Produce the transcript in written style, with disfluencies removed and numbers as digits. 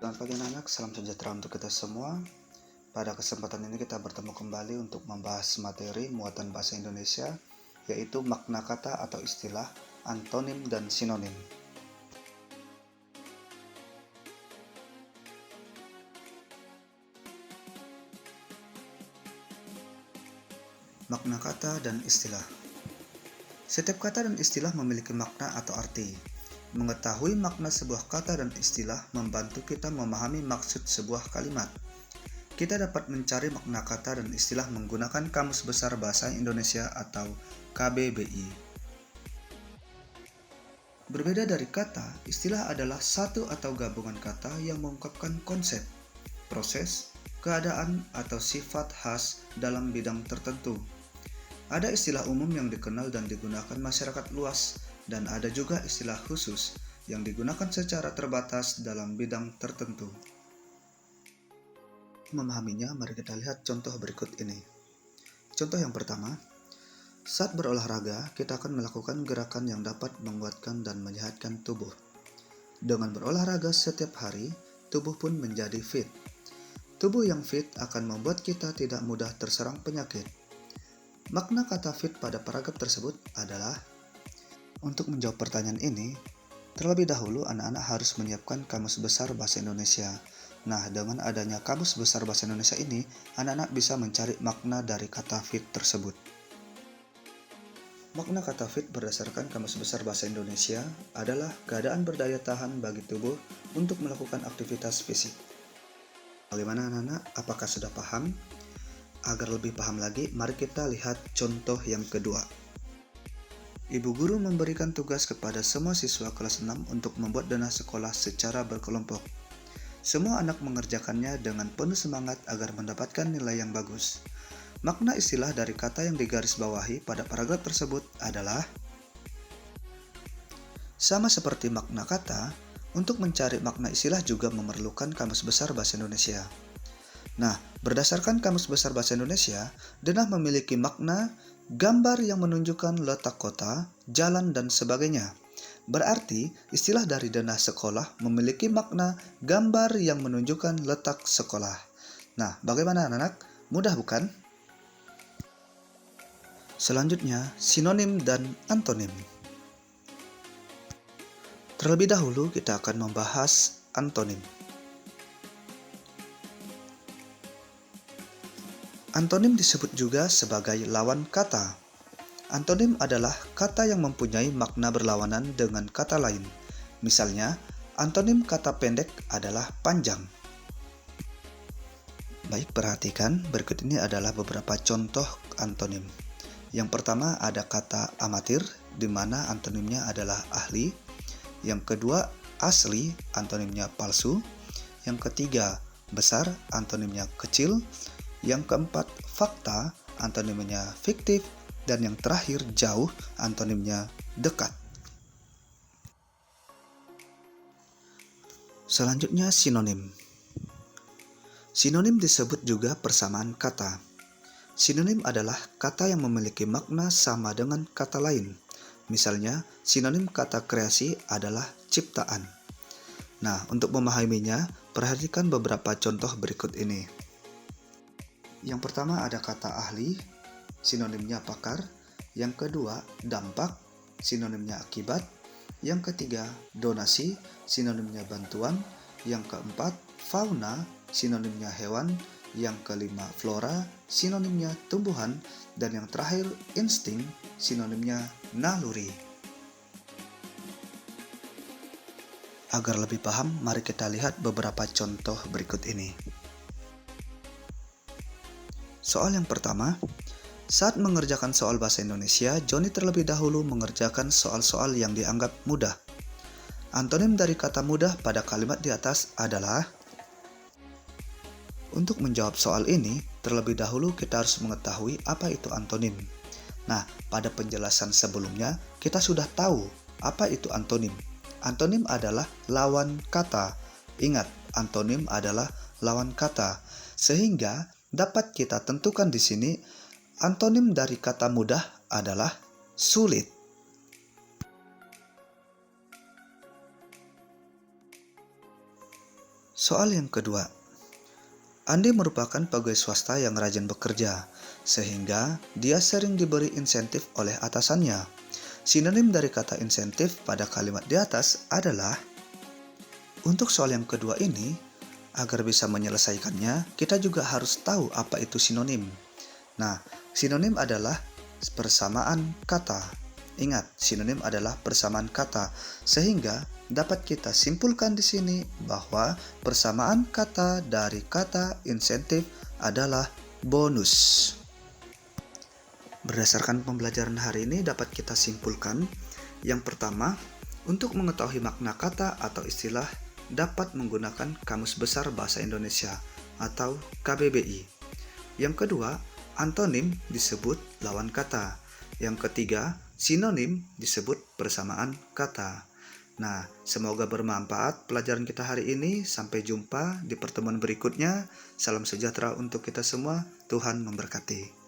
Selamat pagi anak-anak, salam sejahtera untuk kita semua. Pada kesempatan ini kita bertemu kembali untuk membahas materi muatan bahasa Indonesia, yaitu makna kata atau istilah, antonim dan sinonim. Makna kata dan istilah. Setiap kata dan istilah memiliki makna atau arti. Mengetahui makna sebuah kata dan istilah membantu kita memahami maksud sebuah kalimat. Kita dapat mencari makna kata dan istilah menggunakan Kamus Besar Bahasa Indonesia atau KBBI. Berbeda dari kata, istilah adalah satu atau gabungan kata yang mengungkapkan konsep, proses, keadaan, atau sifat khas dalam bidang tertentu. Ada istilah umum yang dikenal dan digunakan masyarakat luas, dan ada juga istilah khusus yang digunakan secara terbatas dalam bidang tertentu. Memahaminya, mari kita lihat contoh berikut ini. Contoh yang pertama, saat berolahraga, kita akan melakukan gerakan yang dapat menguatkan dan menyehatkan tubuh. Dengan berolahraga setiap hari, tubuh pun menjadi fit. Tubuh yang fit akan membuat kita tidak mudah terserang penyakit. Makna kata fit pada paragraf tersebut adalah, untuk menjawab pertanyaan ini, terlebih dahulu anak-anak harus menyiapkan Kamus Besar Bahasa Indonesia. Nah, dengan adanya Kamus Besar Bahasa Indonesia ini, anak-anak bisa mencari makna dari kata fit tersebut. Makna kata fit berdasarkan Kamus Besar Bahasa Indonesia adalah keadaan berdaya tahan bagi tubuh untuk melakukan aktivitas fisik. Bagaimana anak-anak? Apakah sudah paham? Agar lebih paham lagi, mari kita lihat contoh yang kedua. Ibu guru memberikan tugas kepada semua siswa kelas 6 untuk membuat dana sekolah secara berkelompok. Semua anak mengerjakannya dengan penuh semangat agar mendapatkan nilai yang bagus. Makna istilah dari kata yang digarisbawahi pada paragraf tersebut adalah, sama seperti makna kata, untuk mencari makna istilah juga memerlukan Kamus Besar Bahasa Indonesia. Nah, berdasarkan Kamus Besar Bahasa Indonesia, denah memiliki makna gambar yang menunjukkan letak kota, jalan, dan sebagainya. Berarti, istilah dari denah sekolah memiliki makna gambar yang menunjukkan letak sekolah. Nah, bagaimana anak-anak? Mudah bukan? Selanjutnya, sinonim dan antonim. Terlebih dahulu kita akan membahas antonim. Antonim disebut juga sebagai lawan kata. Antonim adalah kata yang mempunyai makna berlawanan dengan kata lain. Misalnya, antonim kata pendek adalah panjang. Baik, perhatikan, berikut ini adalah beberapa contoh antonim. Yang pertama ada kata amatir, di mana antonimnya adalah ahli. Yang kedua, asli, antonimnya palsu. Yang ketiga, besar, antonimnya kecil. Yang keempat, fakta, antonimnya fiktif. Dan yang terakhir, jauh, antonimnya dekat. Selanjutnya, sinonim. Sinonim disebut juga persamaan kata. Sinonim adalah kata yang memiliki makna sama dengan kata lain. Misalnya, sinonim kata kreasi adalah ciptaan. Nah, untuk memahaminya, perhatikan beberapa contoh berikut ini. Yang pertama ada kata ahli, sinonimnya pakar. Yang kedua, dampak, sinonimnya akibat. Yang ketiga, donasi, sinonimnya bantuan. Yang keempat, fauna, sinonimnya hewan. Yang kelima, flora, sinonimnya tumbuhan. Dan yang terakhir, insting, sinonimnya naluri. Agar lebih paham, mari kita lihat beberapa contoh berikut ini. Soal yang pertama, saat mengerjakan soal bahasa Indonesia, Joni terlebih dahulu mengerjakan soal-soal yang dianggap mudah. Antonim dari kata mudah pada kalimat di atas adalah, untuk menjawab soal ini, terlebih dahulu kita harus mengetahui apa itu antonim. Nah, pada penjelasan sebelumnya, kita sudah tahu apa itu antonim. Antonim adalah lawan kata. Ingat, antonim adalah lawan kata. Sehingga dapat kita tentukan di sini, antonim dari kata mudah adalah sulit. Soal yang kedua, Andi merupakan pegawai swasta yang rajin bekerja, sehingga dia sering diberi insentif oleh atasannya. Sinonim dari kata insentif pada kalimat di atas adalah. Untuk soal yang kedua ini, agar bisa menyelesaikannya, kita juga harus tahu apa itu sinonim. Nah, sinonim adalah persamaan kata. Ingat, sinonim adalah persamaan kata, sehingga dapat kita simpulkan di sini bahwa persamaan kata dari kata insentif adalah bonus. Berdasarkan pembelajaran hari ini dapat kita simpulkan, yang pertama, untuk mengetahui makna kata atau istilah dapat menggunakan Kamus Besar Bahasa Indonesia atau KBBI. Yang kedua, antonim disebut lawan kata. Yang ketiga, sinonim disebut persamaan kata. Nah, semoga bermanfaat pelajaran kita hari ini. Sampai jumpa di pertemuan berikutnya. Salam sejahtera untuk kita semua. Tuhan memberkati.